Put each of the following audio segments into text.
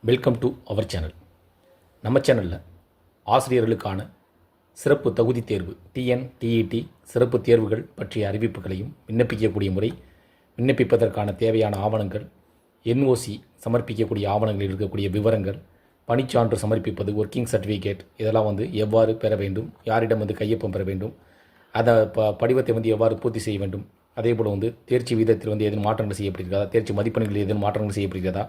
Welcome to our channel. நம்ம சேனலில் ஆசிரியர்களுக்கான சிறப்பு தகுதி தேர்வு டிஎன்டிஇடி சிறப்பு தேர்வுகள் பற்றிய அறிவிப்புகளையும், விண்ணப்பிக்கக்கூடிய முறை, விண்ணப்பிப்பதற்கான தேவையான ஆவணங்கள், என்ஓசி சமர்ப்பிக்கக்கூடிய ஆவணங்களில் இருக்கக்கூடிய விவரங்கள், பணிச்சான்று சமர்ப்பிப்பது, ஒர்க்கிங் சர்டிஃபிகேட் இதெல்லாம் எவ்வாறு பெற வேண்டும், யாரிடம் கையொப்பம் பெற வேண்டும், அதை படிவத்தை எவ்வாறு பூர்த்தி செய்ய வேண்டும், அதேபோல் தேர்ச்சி வீதத்தில் ஏதேனும் மாற்றங்கள் செய்யப்படுகிறதா, தேர்ச்சி மதிப்பெண்களில் ஏதேனும் மாற்றங்கள் செய்யப்படுகிறதா,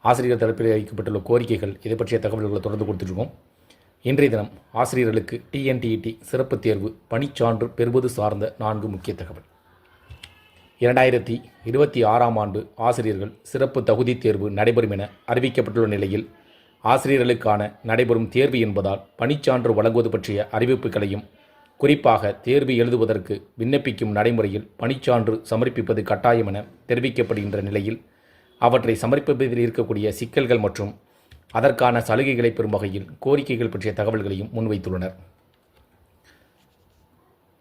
ஆசிரியர் தரப்பில் வைக்கப்பட்டுள்ள கோரிக்கைகள், இதை பற்றிய தகவல்களை தொடர்ந்து கொடுத்துருக்கோம். இன்றைய தினம் ஆசிரியர்களுக்கு டிஎன்டிஇடி சிறப்பு தேர்வு பணிச்சான்று பெறுவது சார்ந்த 4 முக்கிய தகவல். 2026ஆம் ஆண்டு ஆசிரியர்கள் சிறப்பு தகுதி தேர்வு நடைபெறும் என அறிவிக்கப்பட்டுள்ள நிலையில், ஆசிரியர்களுக்கான நடைபெறும் தேர்வு என்பதால் பணிச்சான்று வழங்குவது பற்றிய அறிவிப்புகளையும், குறிப்பாக தேர்வு எழுதுவதற்கு விண்ணப்பிக்கும் நடைமுறையில் பணிச்சான்று சமர்ப்பிப்பது கட்டாயம் என தெரிவிக்கப்படுகின்ற நிலையில், அவற்றை சமர்ப்பிப்பதில் இருக்கக்கூடிய சிக்கல்கள் மற்றும் அதற்கான சலுகைகளை பெறும் வகையில் கோரிக்கைகள் பற்றிய தகவல்களையும் முன்வைத்துள்ளனர்.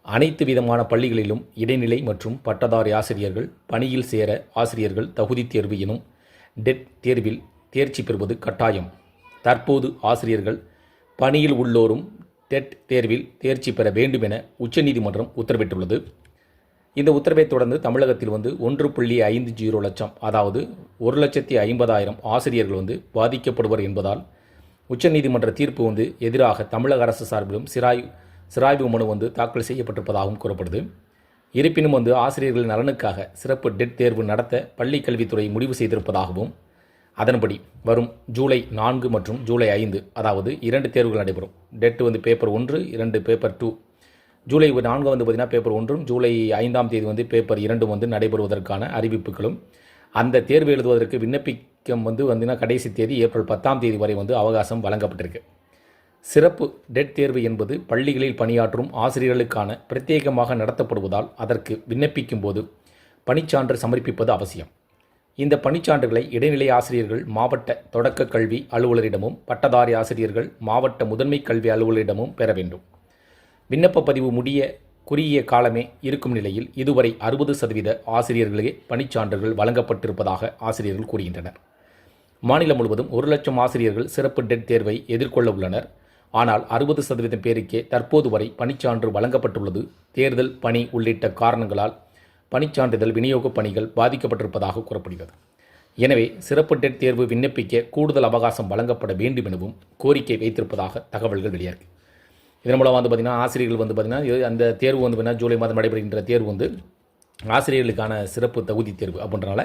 அனைத்து விதமான பள்ளிகளிலும் இடைநிலை மற்றும் பட்டதாரி ஆசிரியர்கள் பணியில் சேர ஆசிரியர்கள் தகுதி தேர்வு எனும் டெட் தேர்வில் தேர்ச்சி பெறுவது கட்டாயம். தற்போது ஆசிரியர்கள் பணியில் உள்ளோரும் டெட் தேர்வில் தேர்ச்சி பெற வேண்டும் என உச்சநீதிமன்றம் உத்தரவிட்டுள்ளது. இந்த உத்தரவை தொடர்ந்து தமிழகத்தில் 1.50 லட்சம், அதாவது 1,50,000 ஆசிரியர்கள் பாதிக்கப்படுவர் என்பதால் உச்சநீதிமன்ற தீர்ப்பு எதிராக தமிழக அரசு சார்பிலும் சிராய்வு மனு தாக்கல் செய்யப்பட்டிருப்பதாகவும் கூறப்படுது. இருப்பினும் ஆசிரியர்கள் நலனுக்காக சிறப்பு டெட் தேர்வு நடத்த பள்ளி கல்வித்துறை முடிவு செய்திருப்பதாகவும், அதன்படி வரும் ஜூலை 4 மற்றும் ஜூலை 5, அதாவது 2 தேர்வுகள் நடைபெறும். TET paper 1, 2 paper 2. July 4 paper 1ம், ஜூலை 5ஆம் தேதி பேப்பர் 2ம் நடைபெறுவதற்கான அறிவிப்புகளும், அந்த தேர்வு எழுதுவதற்கு விண்ணப்பிக்கம் கடைசி தேதி ஏப்ரல் 10ஆம் தேதி வரை அவகாசம் வழங்கப்பட்டிருக்கு. சிறப்பு டெட் தேர்வு என்பது பள்ளிகளில் பணியாற்றும் ஆசிரியர்களுக்கான பிரத்யேகமாக நடத்தப்படுவதால் அதற்கு விண்ணப்பிக்கும் போது பணிச்சான்று சமர்ப்பிப்பது அவசியம். இந்த பணிச்சான்றுகளை இடைநிலை ஆசிரியர்கள் மாவட்ட தொடக்க கல்வி அலுவலரிடமும், பட்டதாரி ஆசிரியர்கள் மாவட்ட முதன்மை கல்வி அலுவலரிடமும் பெற வேண்டும். விண்ணப்ப பதிவு முடிய குறுகிய காலமே இருக்கும் நிலையில் இதுவரை 60% ஆசிரியர்களே பணிச்சான்றுகள் வழங்கப்பட்டிருப்பதாக ஆசிரியர்கள் கூறுகின்றனர். மாநிலம் முழுவதும் 1 லட்சம் ஆசிரியர்கள் சிறப்பு டெட் தேர்வை எதிர்கொள்ள உள்ளனர். ஆனால் 60% பேருக்கே தற்போது வரை பணிச்சான்று வழங்கப்பட்டுள்ளது. தேர்தல், பணி உள்ளிட்ட காரணங்களால் பணிச்சான்றிதழ் விநியோக பணிகள் பாதிக்கப்பட்டிருப்பதாக கூறப்படுகிறது. எனவே சிறப்பு டெட் தேர்வு விண்ணப்பிக்க கூடுதல் அவகாசம் வழங்கப்பட வேண்டும் எனவும் கோரிக்கை வைத்திருப்பதாக தகவல்கள் வெளியாகி, இதன் மூலம் ஆசிரியர்கள் அந்த தேர்வு ஜூலை மாதம் நடைபெறுகின்ற தேர்வு ஆசிரியர்களுக்கான சிறப்பு தகுதி தேர்வு அப்படின்றனால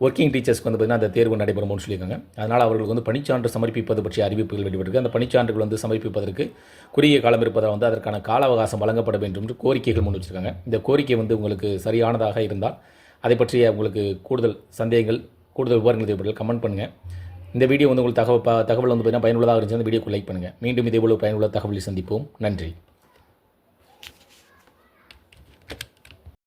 ஒர்க்கிங் டீச்சர்ஸ்க்கு அந்த தேர்வு நடைபெறும்னு சொல்லியிருக்காங்க. அதனால் அவர்களுக்கு பணிச்சான்று சமர்ப்பிப்பது பற்றிய அறிவிப்புகள் வெளியிட்டிருக்கு. அந்த பணிச்சான்றுகள் சமர்ப்பிப்பதற்கு குறுகிய காலம் இருப்பதால் அதற்கான கால அவகாசம் வழங்கப்பட வேண்டும் என்று கோரிக்கைகள் முன் வச்சிருக்காங்க. இந்த கோரிக்கை உங்களுக்கு சரியானதாக இருந்தால் அதை பற்றிய உங்களுக்கு கூடுதல் சந்தேகங்கள், கூடுதல் விவரங்கள் தேவைப்பட்டால் கமெண்ட் பண்ணுங்கள். இந்த வீடியோ உங்களுக்கு தகவல் பயனுள்ளதாக இருந்துச்சு. அந்த வீடியோக்கு லைக் பண்ணுங்கள். மீண்டும் இதேபோல் பயனுள்ள தகவலை சந்திப்போம். நன்றி.